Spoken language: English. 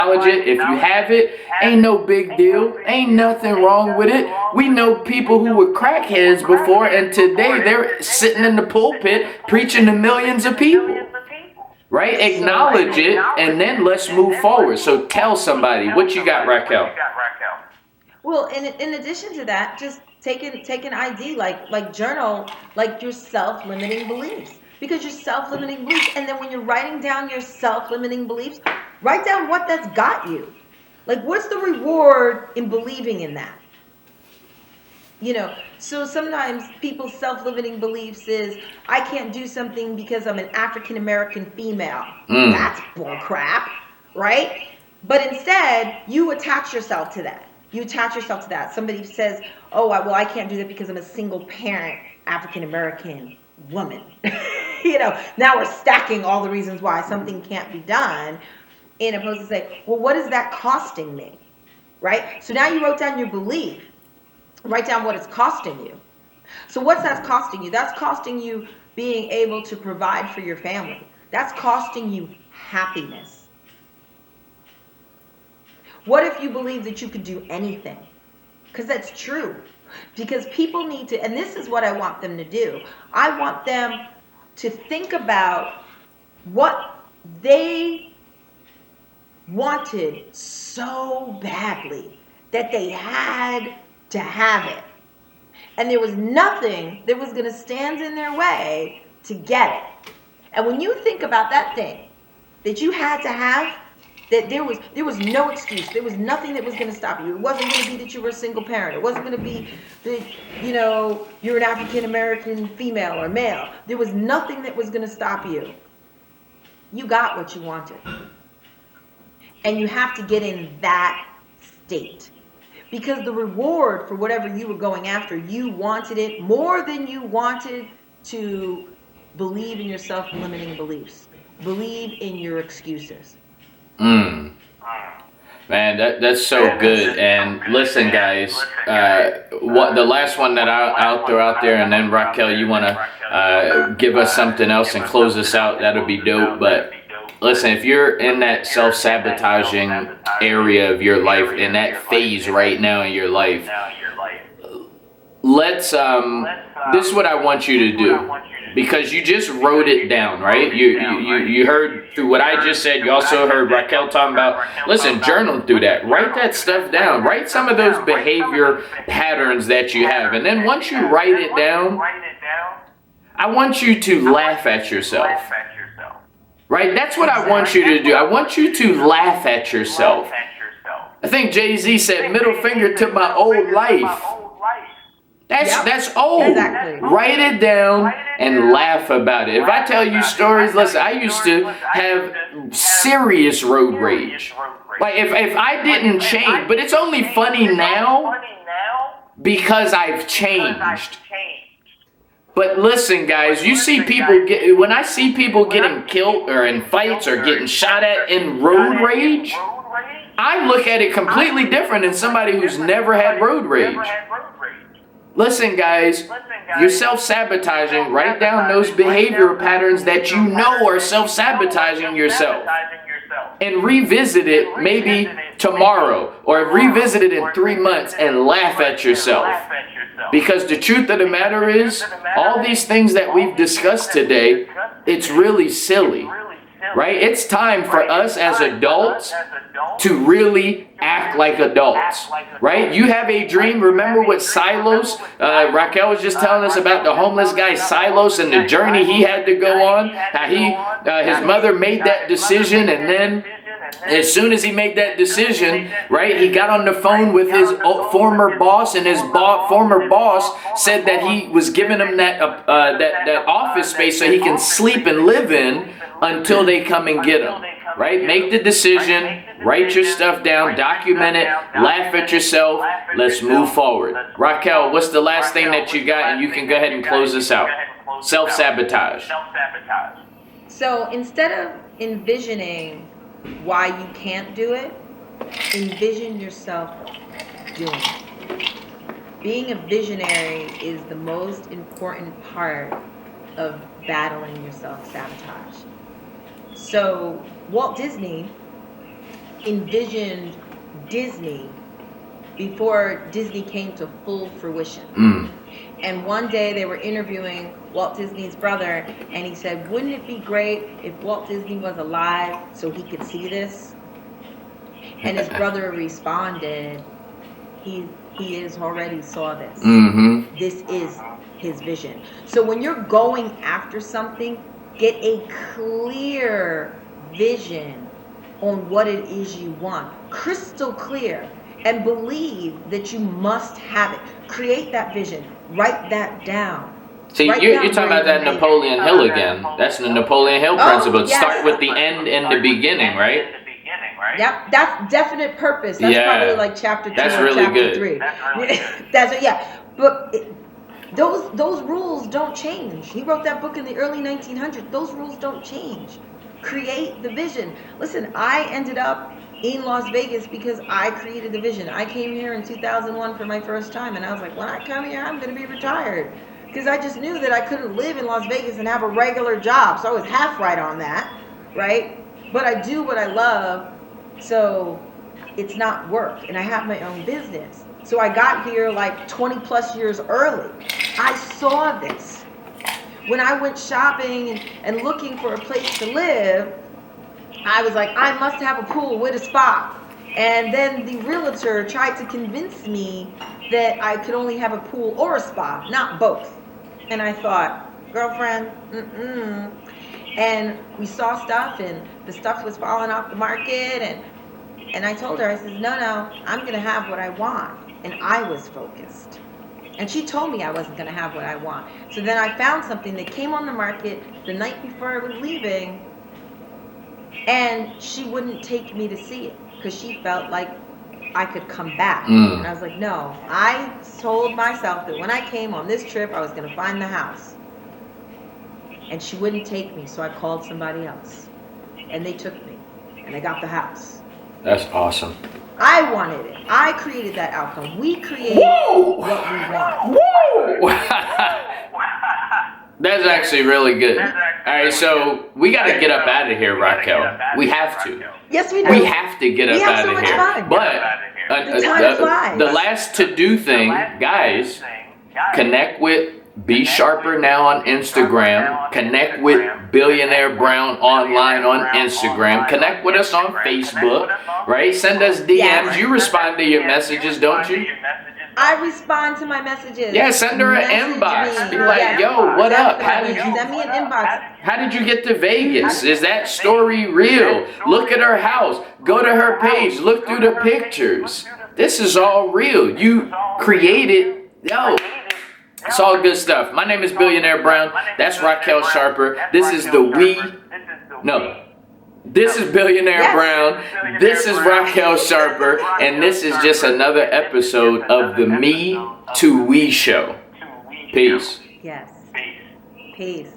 acknowledge it. If you have it, ain't no big deal. Ain't nothing wrong with it. We know people who were crackheads before, and today they're sitting in the pulpit preaching to millions of people. Right? Acknowledge it, and then let's move forward. So tell somebody what you got, Raquel. Well, in addition to that, just take an ID, like journal like your self-limiting beliefs, because your self-limiting beliefs, and then when you're writing down your self-limiting beliefs, write down what that's got you. Like, what's the reward in believing in that? So sometimes people's self-limiting beliefs is, I can't do something because I'm an African American female. That's bull crap, right? But instead, you attach yourself to that. Somebody says, oh, well, I can't do that because I'm a single parent African American woman. Now we're stacking all the reasons why something can't be done, in opposed to say, well, what is that costing me? Right? So now you wrote down your belief. Write down what it's costing you. So what's that costing you? That's costing you being able to provide for your family. That's costing you happiness. What if you believe that you could do anything? Because that's true. Because people need to, and this is what I want them to do. I want them to think about what they wanted so badly that they had to have it. And there was nothing that was going to stand in their way to get it. And when you think about that thing that you had to have, that there was no excuse. There was nothing that was going to stop you. It wasn't going to be that you were a single parent. It wasn't going to be that, you're an African American female or male. There was nothing that was going to stop you. You got what you wanted. And you have to get in that state. Because the reward for whatever you were going after, you wanted it more than you wanted to believe in your self-limiting beliefs. Believe in your excuses. Man, that's so good. And listen, guys, what the last one that I'll throw out there, and then Raquel, you want to give us something else and close us out? That'll be dope. But listen, if you're in that self-sabotaging area of your life, in that phase right now in your life, let's this is what I want you to do, because you just wrote it down, right? You heard through what I just said. You also heard Raquel talking about, listen, journal through that. Write that stuff down. Write some of those behavior patterns that you have. And then once you write it down, I want you to laugh at yourself. Right? That's what I want you to do. I want you to laugh at yourself. I think Jay-Z said, middle finger to my old life. That's old. Exactly. Write it down and laugh about it. If I tell you stories, listen, I used to have serious road rage. Like if I didn't change, but it's only funny now because I've changed. But listen, guys, you see people when I see people getting killed or in fights or getting shot at in road rage, I look at it completely different than somebody who's never had road rage. Listen, guys, you're self-sabotaging. Write down those behavioral patterns that you know are self-sabotaging yourself. And revisit it maybe tomorrow, or revisit it in 3 months and laugh at yourself. Because the truth of the matter is, all these things that we've discussed today, it's really silly. Right? It's time for us as adults to really act like adults. Right? You have a dream. Remember what Silos, Raquel was just telling us about the homeless guy Silos and the journey he had to go on. How his mother made that decision, and then as soon as he made that decision, right, he got on the phone with his former boss, and his former boss said that he was giving him that office space so he can sleep and live in until they come and get him. Right? Make the decision, write your stuff down, document it, laugh at yourself. Let's move forward. Raquel, what's the last thing that you got? And you can go ahead and close this out. Self-sabotage. So instead of envisioning why you can't do it, envision yourself doing it. Being a visionary is the most important part of battling your self-sabotage. So Walt Disney, envisioned Disney before Disney came to full fruition. And one day they were interviewing Walt Disney's brother, and he said, wouldn't it be great if Walt Disney was alive so he could see this? And his brother responded, he has already saw this. This is his vision. So when you're going after something, get a clear vision on what it is you want. Crystal clear. And believe that you must have it. Create that vision. Write that down. See, you're talking about that Napoleon Hill again. That's the Napoleon Hill principle. Yes. Start with the end in the beginning, right? Yep, that's definite purpose. That's probably like chapter 2 or really chapter good. 3. That's it, yeah. But those rules don't change. He wrote that book in the early 1900s. Those rules don't change. Create the vision. Listen, I ended up in Las Vegas because I created the vision. I came here in 2001 for my first time, and I was like, when I come here, I'm going to be retired. Because I just knew that I couldn't live in Las Vegas and have a regular job. So I was half right on that, right? But I do what I love, so it's not work. And I have my own business. So I got here like 20 plus years early. I saw this. When I went shopping and looking for a place to live, I was like, I must have a pool with a spa. And then the realtor tried to convince me that I could only have a pool or a spa, not both. And I thought, girlfriend, And we saw stuff, and the stuff was falling off the market. And I told her, I said, no, I'm going to have what I want. And I was focused. And she told me I wasn't going to have what I want. So then I found something that came on the market the night before I was leaving. And she wouldn't take me to see it because she felt like I could come back. And I was like, no. I told myself that when I came on this trip, I was going to find the house. And she wouldn't take me, so I called somebody else. And they took me. And they got the house. That's awesome. I wanted it. I created that outcome. We create what we want. Woo! That's actually really good. All right, so we got to get up out of here, Raquel. We have to. Yes, we do. We have to get up out of here. Fun. But the last to-do thing, guys, connect with Be Sharper Now on Instagram. Connect with Billionaire Brown online on Instagram. Connect with us on Facebook, right? Send us DMs. Yes. You respond to your messages, don't you? I respond to my messages. Yeah, send her an inbox. Be like, yo, what up? How did you send me an inbox? How did you get to Vegas? Is that story real? Look at her house. Go to her page. Look through the pictures. This is all real. You created, yo. It's all good stuff. My name is Billionaire Brown. That's Raquel Sharper. This is This is Billionaire Brown. This is Raquel Sharper. And this is just another episode of the Me to We Show. Peace. Yes. Peace.